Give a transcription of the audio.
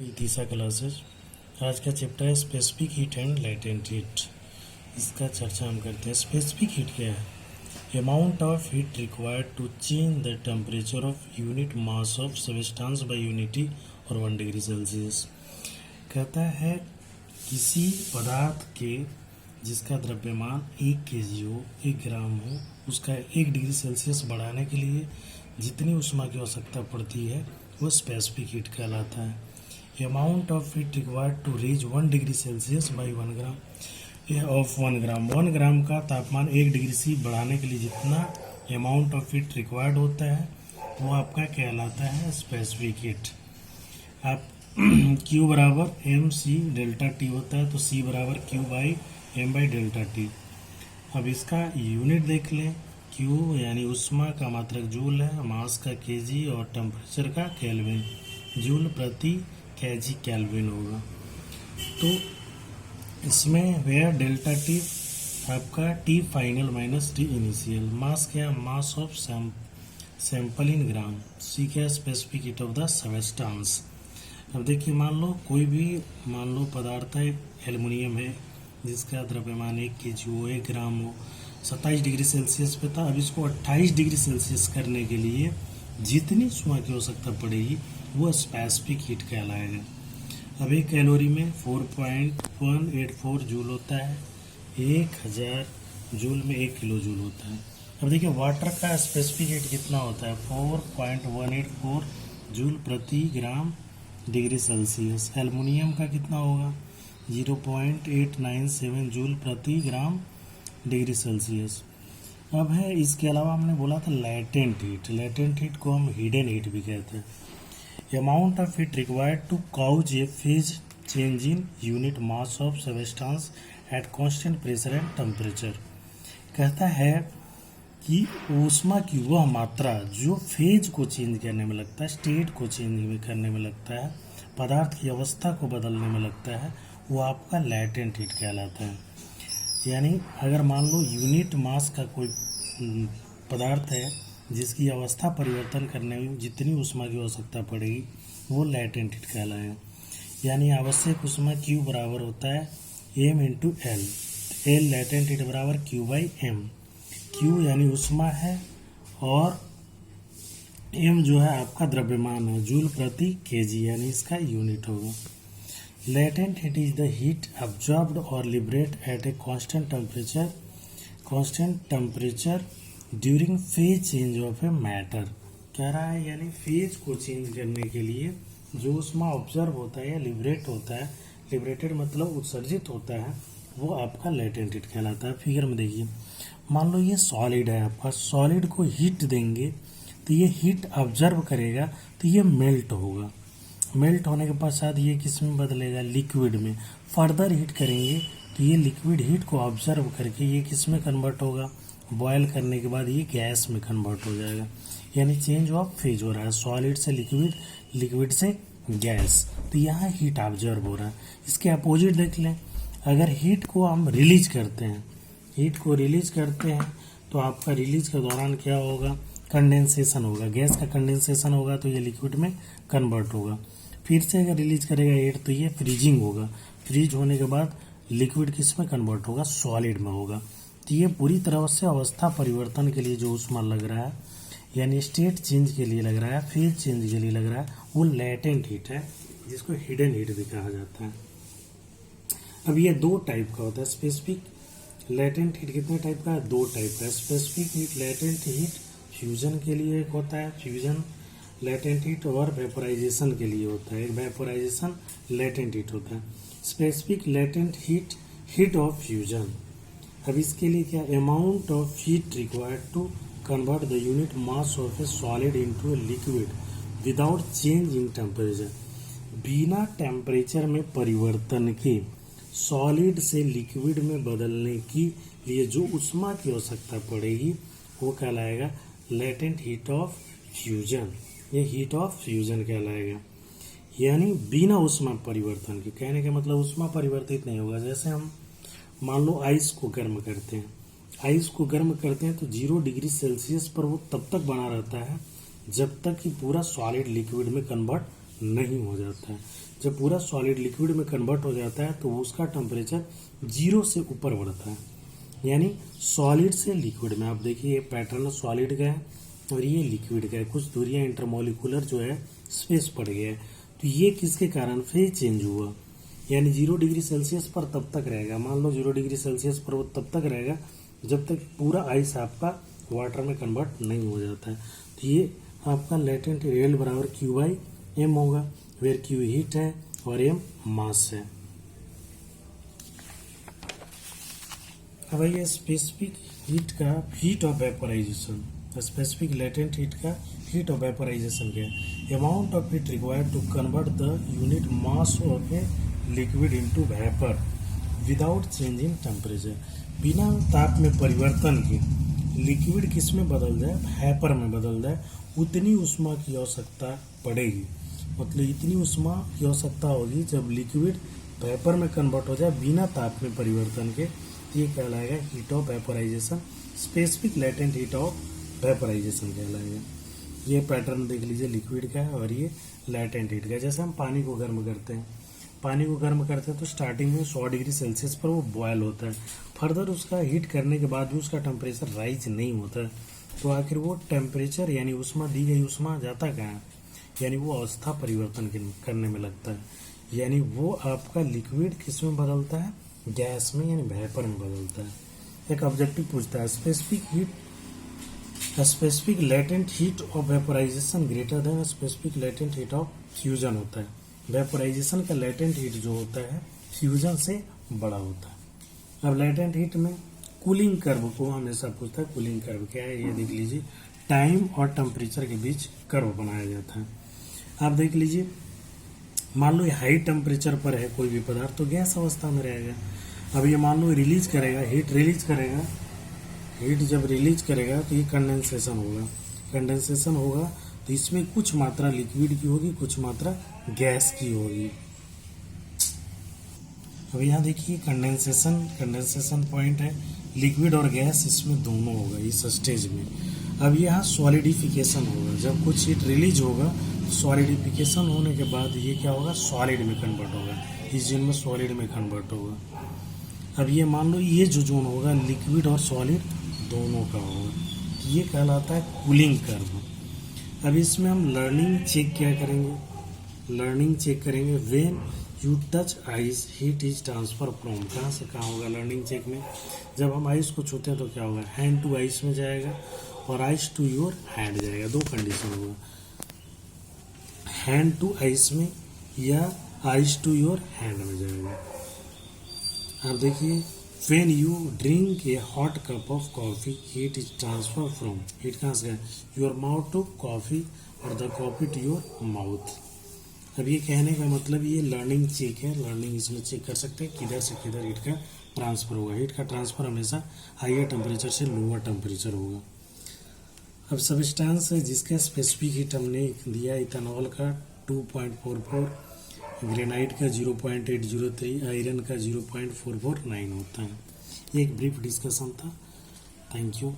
तीसरा क्लासेस। आज का चैप्टर है specific heat and latent heat. इसका चर्चा हम करते हैं। स्पेसिफिक हीट क्या है? Amount of heat required to change the temperature of unit mass of substance by unity और 1 डिग्री सेल्सियस। कहता है किसी पदार्थ के जिसका द्रव्यमान 1 kg हो, 1 ग्राम हो, उसका 1 डिग्री सेल्सियस बढ़ाने के लिए जितनी ऊष्मा की आवश्यकता पड़ती है वो स्पेसिफिक हीट कहलाता है। Amount of heat required to reach 1 degree Celsius by 1 gram of 1 gram. 1 gram का तापमान 1 डिग्री से बढ़ाने के लिए जितना अमाउंट ऑफ हीट रिक्वायर्ड होता है वो आपका कहलाता है स्पेसिफिक हीट। आप Q बराबर एम सी डेल्टा टी होता है, तो C बराबर Q by M by delta T. अब इसका यूनिट देख लें। Q यानी ऊष्मा का मात्रक जूल है, मास का केजी और टेम्परेचर का केल्विन। जूल प्रति केजी केल्विन होगा। तो इसमें वेयर डेल्टा टी आपका T final minus T initial. Mass क्या? Mass of sample in gram. C क्या? Specific heat of the substance. अब देखिए, मान लो पदार्थ है एल्युमिनियम है जिसका द्रव्यमान 1 kg हो, 1 ग्राम हो, 27 डिग्री सेल्सियस पे था। अब इसको 28 डिग्री सेल्सियस करने के लिए जितनी ऊष्मा की आवश्यकता पड़ेगी वो स्पेसिफिक हीट कहलाएगा। अब 1 कैलोरी में 4.184 जूल होता है, 1000 जूल में 1 किलो जूल होता है। अब देखिए, वाटर का स्पेसिफिक हीट कितना होता है? 4.184 जूल प्रति ग्राम डिग्री सेल्सियस। एल्युमिनियम का कितना होगा? 0.897 जूल प्रति ग्राम डिग्री सेल्सियस। अब है, इसके अलावा हमने बोला था लेटेंट हीट। लेटेंट हीट को हम हिडन हीट भी कहते हैं। Amount of heat required to cause a phase change in unit mass of substance at constant pressure and temperature. कहता है कि ऊष्मा की वह मात्रा जो फेज को चेंज करने में लगता है, स्टेट को चेंज करने में लगता है, पदार्थ की अवस्था को बदलने में लगता है, वो आपका लेटेंट हीट कहलाता है। यानी अगर मान लो यूनिट मास का कोई पदार्थ है जिसकी अवस्था परिवर्तन करने में जितनी ऊष्मा की आवश्यकता पड़ेगी वो लेटेंट हीट कहलाएगा। यानी आवश्यक ऊष्मा Q बराबर होता है m into L. L latent heat बराबर Q बाई एम। Q यानी ऊष्मा है और m जो है आपका द्रव्यमान है, जूल प्रति केजी, यानी इसका यूनिट होगा। Latent heat is the heat absorbed और liberate at a constant temperature during phase change of a matter. कह रहा है यानी फेज को चेंज करने के लिए जो ऊष्मा ऑब्जर्व होता है या लिबरेट होता है, लिबरेटेड मतलब उत्सर्जित होता है, वो आपका लेटेंट हीट कहलाता है। फिगर में देखिए, मान लो ये सॉलिड है आपका, सॉलिड को हीट देंगे तो ये हीट ऑब्जर्व करेगा तो ये मेल्ट होगा। मेल्ट होने के पश्चात ये किस में बदलेगा? लिक्विड में। फर्दर हीट करेंगे तो ये लिक्विड हीट को ऑब्जर्व करके ये किस में कन्वर्ट होगा? बॉयल करने के बाद ये गैस में कन्वर्ट हो जाएगा। यानी चेंज ऑफ फेज हो रहा है, सॉलिड से लिक्विड, लिक्विड से गैस। तो यहाँ हीट ऑब्जर्व हो रहा है। इसके अपोजिट देख लें, अगर हीट को हम रिलीज करते हैं तो आपका रिलीज के दौरान क्या होगा? कंडेंसेशन होगा। गैस का कंडेंसेशन होगा तो ये लिक्विड में कन्वर्ट होगा। फिर से अगर रिलीज करेगा हीट तो ये फ्रीजिंग होगा। फ्रीज होने के बाद लिक्विड किस में कन्वर्ट होगा? सॉलिड में होगा। तो ये पूरी तरह से अवस्था परिवर्तन के लिए जो ऊष्मा लग रहा है, यानी स्टेट चेंज के लिए लग रहा है, फेज चेंज के लिए लग रहा है, वो लेटेंट हीट है, जिसको हिडन हीट भी कहा जाता है। अब ये 2 टाइप का होता है स्पेसिफिक लेटेंट हीट। कितने टाइप का है? 2 टाइप का। Specific heat latent heat fusion के लिए एक होता है, फ्यूजन लेटेंट हीट, और वेपोराइजेशन के लिए होता है, एक वेपोराइजेशन लेटेंट हीट होता है। Specific latent heat, heat of fusion. अब इसके लिए क्या? Amount of heat required to convert the unit mass of a solid into a liquid without change in temperature. बिना टेम्परेचर में परिवर्तन के सॉलिड से लिक्विड में बदलने के लिए जो ऊष्मा की आवश्यकता पड़ेगी वो कहलाएगा लेटेंट हीट ऑफ फ्यूजन। ये हीट ऑफ फ्यूजन कहलाएगा। यानी बिना ऊष्मा परिवर्तन के, कहने का मतलब ऊष्मा परिवर्तित नहीं होगा। जैसे हम मान लो आइस को गर्म करते हैं तो 0 डिग्री सेल्सियस पर वो तब तक बना रहता है जब तक कि पूरा सॉलिड लिक्विड में कन्वर्ट नहीं हो जाता है। जब पूरा सॉलिड लिक्विड में कन्वर्ट हो जाता है तो उसका टेम्परेचर 0 से ऊपर बढ़ता है, यानी सॉलिड से लिक्विड में। आप देखिए ये पैटर्न सॉलिड का है और ये लिक्विड का है, कुछ दूरियां इंटरमोलिकुलर जो है स्पेस पड़ गया है। तो ये किसके कारण फेज चेंज हुआ, यानी 0 डिग्री सेल्सियस पर तब तक रहेगा। मान लो 0 डिग्री सेल्सियस पर वो तब तक रहेगा जब तक पूरा आइस आपका वाटर में कन्वर्ट नहीं हो जाता है। तो ये आपका लेटेंट एल बराबर क्यू बाई एम होगा, वेयर क्यू हीट है और एम मास है। अब ये स्पेसिफिक हीट का heat of vaporisation, specific latent heat का हीट ऑफ वेपोराइजेशन क्या है, amount of heat required to convert the unit mass of a liquid into vapour without change in temperature. बिना ताप में परिवर्तन के लिक्विड किस में बदल जाए, वेपर में बदल जाए, उतनी उष्मा की आवश्यकता पड़ेगी। मतलब इतनी उष्मा की आवश्यकता होगी जब लिक्विड वेपर में कन्वर्ट हो जाए बिना ताप में परिवर्तन के। ये कहलाएगा heat of vaporisation, specific latent heat of vaporisation कहलाएगा। ये पैटर्न देख लीजिए लिक्विड का है और ये लेटेंट हीट का। जैसे हम पानी को गर्म करते हैं, पानी को गर्म करते हैं तो स्टार्टिंग में 100 डिग्री सेल्सियस पर वो बॉयल होता है, फर्दर उसका हीट करने के बाद भी उसका टेम्परेचर राइज नहीं होता। तो आखिर वो टेम्परेचर यानी उष्मा, दी गई उष्मा जाता कहाँ, यानी वो अवस्था परिवर्तन करने में लगता है। यानी वो आपका लिक्विड किस में बदलता है, गैस में यानी वेपर में बदलता है। एक ऑब्जेक्टिव पूछता है specific latent heat of vaporisation greater than specific latent heat of fusion होता है। वेपोराइजेशन का लेटेंट हीट जो होता है फ्यूजन से बड़ा होता है। अब लेटेंट हीट में कूलिंग कर्व को हमेशा पूछता है, कूलिंग कर्व क्या है ये देख लीजिए, टाइम और टेम्परेचर के बीच कर्व बनाया जाता है। आप देख लीजिए, मान लो ये हाई टेम्परेचर पर है कोई भी पदार्थ तो गैस अवस्था में रहेगा। अब ये मान लो रिलीज करेगा, हीट रिलीज करेगा, हीट जब रिलीज करेगा तो ये कंडेंसेशन होगा। कंडेंसेशन होगा तो इसमें कुछ मात्रा लिक्विड की होगी, कुछ मात्रा गैस की होगी। अब यहाँ देखिए कंडेंसेशन पॉइंट है, लिक्विड और गैस इसमें दोनों होगा इस स्टेज में। अब यहाँ सॉलिडिफिकेशन होगा, जब कुछ हीट रिलीज होगा सॉलिडिफिकेशन होने के बाद ये क्या होगा, सॉलिड में कन्वर्ट होगा, इस जोन में सॉलिड में कन्वर्ट होगा। अब ये मान लो ये जो जोन होगा लिक्विड और सॉलिड दोनों का होगा, तो ये कहलाता है कूलिंग कर्व। अब इसमें हम लर्निंग चेक क्या करेंगे, लर्निंग चेक करेंगे when you touch ice heat is transfer from, कहाँ से कहाँ होगा लर्निंग चेक में, जब हम आइस को छूते हैं तो क्या होगा, हैंड टू आइस में जाएगा और आइस टू योर हैंड जाएगा। दो कंडीशन होगा, हैंड टू आइस में या आइस टू योर हैंड में जाएगा। आप देखिए when you drink a hot cup of coffee heat is transfer from, heat कहाँ से योर माउथ टू कॉफी और the coffee to your mouth. अब ये कहने का मतलब ये लर्निंग चेक है, लर्निंग इसमें चेक कर सकते हैं किधर से किधर हीट का ट्रांसफर होगा। हीट का ट्रांसफर हमेशा हाइयर टेम्परेचर से लोअर टेम्परेचर होगा। अब सब्सटेंस है जिसका स्पेसिफिक हीट हमने दिया, इथेनॉल का 2.44, ग्रेनाइट का 0.803, आयरन का 0.449 होता है। ये एक ब्रीफ डिस्कशन था। Thank you.